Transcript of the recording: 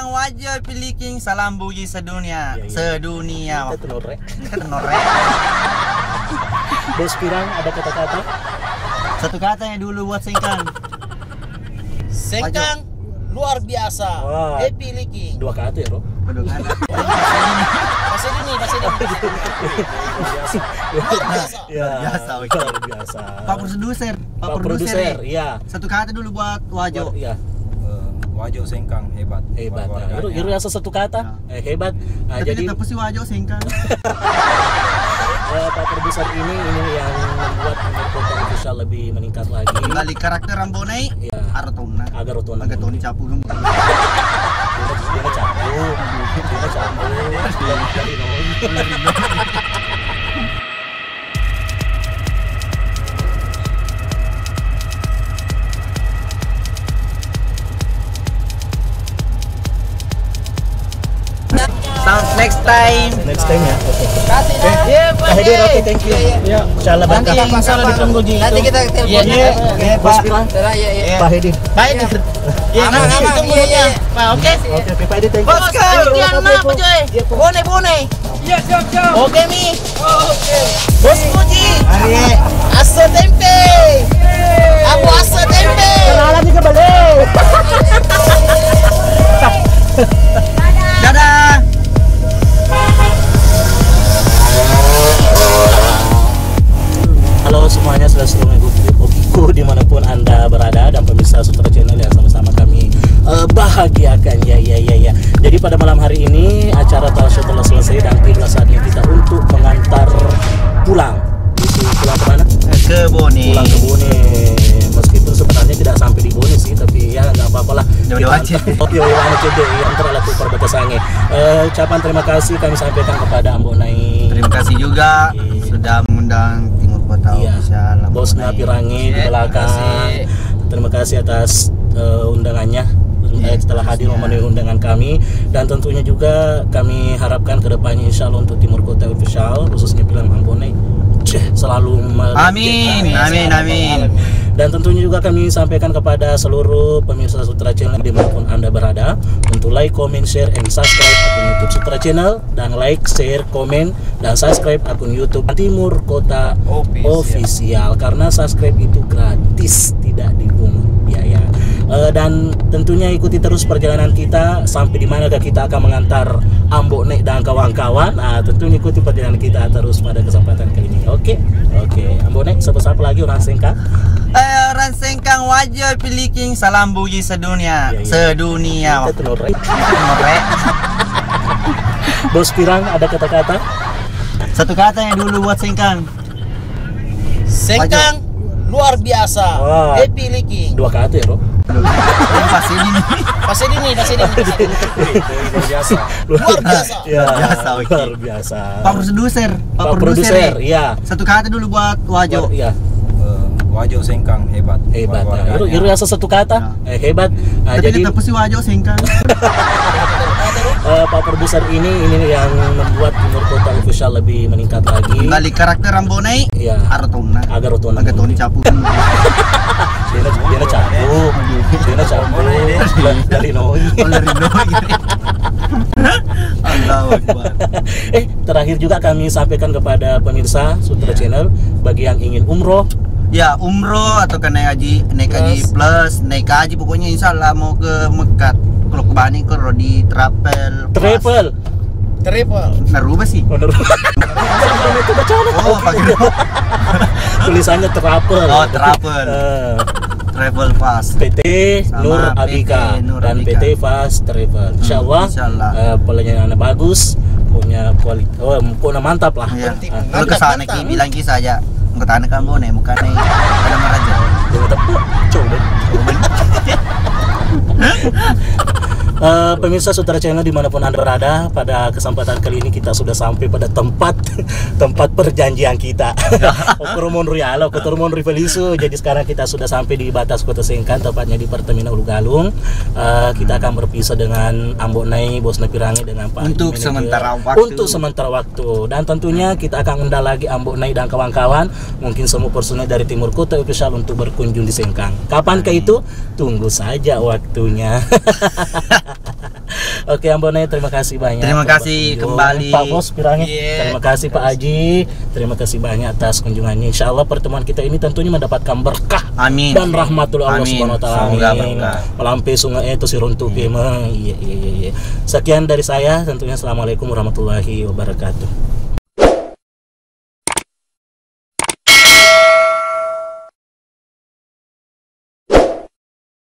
Sengkang wajah piliking salam buji sedunia. Sedunia. Tenorek. Bos Pirang ada kata-kata? Satu kata yang dulu buat Sengkang. Sengkang luar biasa. Wah. Happy Liking. Dua kata ya, Bro? Aduh, kan. Bahasa ini. Luar biasa. Ya, biasa, luar biasa. Pak produser, Pak produser, nih. iya. Satu kata dulu buat Wajo. Iya. Wajo Sengkang hebat. Hebat. Iru rasa satu kata. Hebat. Nah, Tapi jadi tetap sih Wajo Sengkang. Pak produser ini yang membuat Kota Official lebih meningkat lagi. Balik karakter Rambonei. Iya. Arotona. Agar Otona. Agak Tony capu gemuk. Dia capu. Sound next time. Next time ya. Oke. Kasih dah. Pak Hedir, oke, thank you. Ya, insyaallah Nanti berkah. insyaallah ditunggu di. Nanti kita telepon. Iya. Oke, Bos Pak. Pirang, Iya. Pak Hedir. Baik. Iya, Aman, tunggu iya, ya. iya. Pak, oke. Oke, Pak Hedir, thank you. Bos, kalian apa, Joy? Bone. Iya, siap. Oke, Mi. Oke. Bos Puji. Hari Aso tempe. Aku aso tempe. Kenalan juga balik. Dadah. Halo semuanya, sudah seru mengikuti dimanapun Anda berada dan pemirsa Sutra Channel yang sama-sama kami bahagiakan ya. Jadi pada malam hari ini acara talkshow telah selesai dan tiba saatnya kita untuk mengantar pulang. Pulang ke mana? Ke Bone. Pulang ke Bone. Meskipun sebenarnya tidak sampai di Bone sih, tapi ya nggak apa-apa lah. Jauh-jauh aja. Oke, wana cede yang terlalu perbatasannya. Ucapan terima kasih kami sampaikan kepada Ambo Nai. Terima kasih juga sudah mengundang Timur Kota Official. Bosnya Pirangi di belakang. Terima kasih atas undangannya setelah hadir memenuhi undangan kami, dan tentunya juga kami harapkan kedepannya insya Allah untuk Timur Kota Official khususnya film Ambonai selalu Amin. Dan tentunya juga kami sampaikan kepada seluruh pemirsa Sutra Channel dimanapun Anda berada untuk like, comment, share, and subscribe akun YouTube Sutra Channel, dan like, share, komen, dan subscribe akun YouTube Timur Kota Official karena subscribe itu gratis, tidak dipungut biaya. Dan tentunya ikuti terus perjalanan kita sampai di mana kita akan mengantar Ambo Nek dan kawan-kawan. Tentunya ikuti perjalanan kita terus pada kesempatan kali ini. Oke. Ambo Nek, siapa lagi orang Sengkang? Orang Sengkang wajah piliking salam buji sedunia. Sedunia. Tenorek. Tenorek. Bos Pirang ada kata-kata? Satu kata yang dulu buat Sengkang. Sengkang luar biasa. Wah. Happy Liking. Dua kata ya, Bro? Pasti ini. Bahasa ini. biasa. Luar biasa. Ya, biasa, oke. luar biasa. Pak produser. Nih. Iya. Satu kata dulu buat Wajo. Iya. Wajo Sengkang hebat. Hebat. Iru rasa satu kata. Hebat. Nah, Tapi jadi tetap sih Wajo Sengkang. Pak produser ini yang membuat Timur Kota Official lebih meningkat lagi. Balik karakter Rambonei. Iya. Arotona. Agar Otona. Agak Tony capu. Dia capu. Dari Noi. Allahu Akbar. Terakhir juga kami sampaikan kepada pemirsa Sutra Channel bagi yang ingin umroh. Ya, umroh atau ke naik haji plus, naik haji pokoknya insya Allah mau ke Mekah. Kalau ke Bani kalau di travel. Naruba sih. Oh, itu bacaan. Oh, pakai Tulisannya travel. Oh, travel. Travel fast. PT Sama Nur PT Abika Nur dan Abika. PT Fast Travel. Insyaallah pelayanannya bagus, punya kualitas, punya mantap lah. Iya. Mantap. Kalau ke sana ki bilang ki saja. Engkau tanah kamu nih, bukan nih. Ada meraja. Jangan tepuk, coba. Pemirsa Sutra Channel dimanapun Anda berada, pada kesempatan kali ini kita sudah sampai pada tempat perjanjian kita. Okoromon Rialo, Kotoromon Rivelisu. Jadi sekarang kita sudah sampai di batas Kota Sengkang, tepatnya di Pertamina Ulu Galung. Kita akan berpisah dengan Ambo Nai, Bosna Pirangi dengan Pak Untuk Manager. sementara waktu. Dan tentunya kita akan undang lagi Ambo Nai dan kawan-kawan, mungkin semua personel dari Timur Kota Official untuk berkunjung di Sengkang. Kapankah itu? Tunggu saja waktunya. Oke Ambone, terima kasih banyak. Terima kasih kembali Pak Bos Pirangi. Yeah. Terima kasih Pak Haji. Terima kasih banyak atas kunjungannya. Insya Allah pertemuan kita ini tentunya mendapatkan berkah. Amin. Dan rahmatul Allah Subhanahu Wa Taala. Semoga berkah. Melampai sungai itu si runtuh. Iya. Sekian dari saya. Tentunya assalamualaikum warahmatullahi wabarakatuh.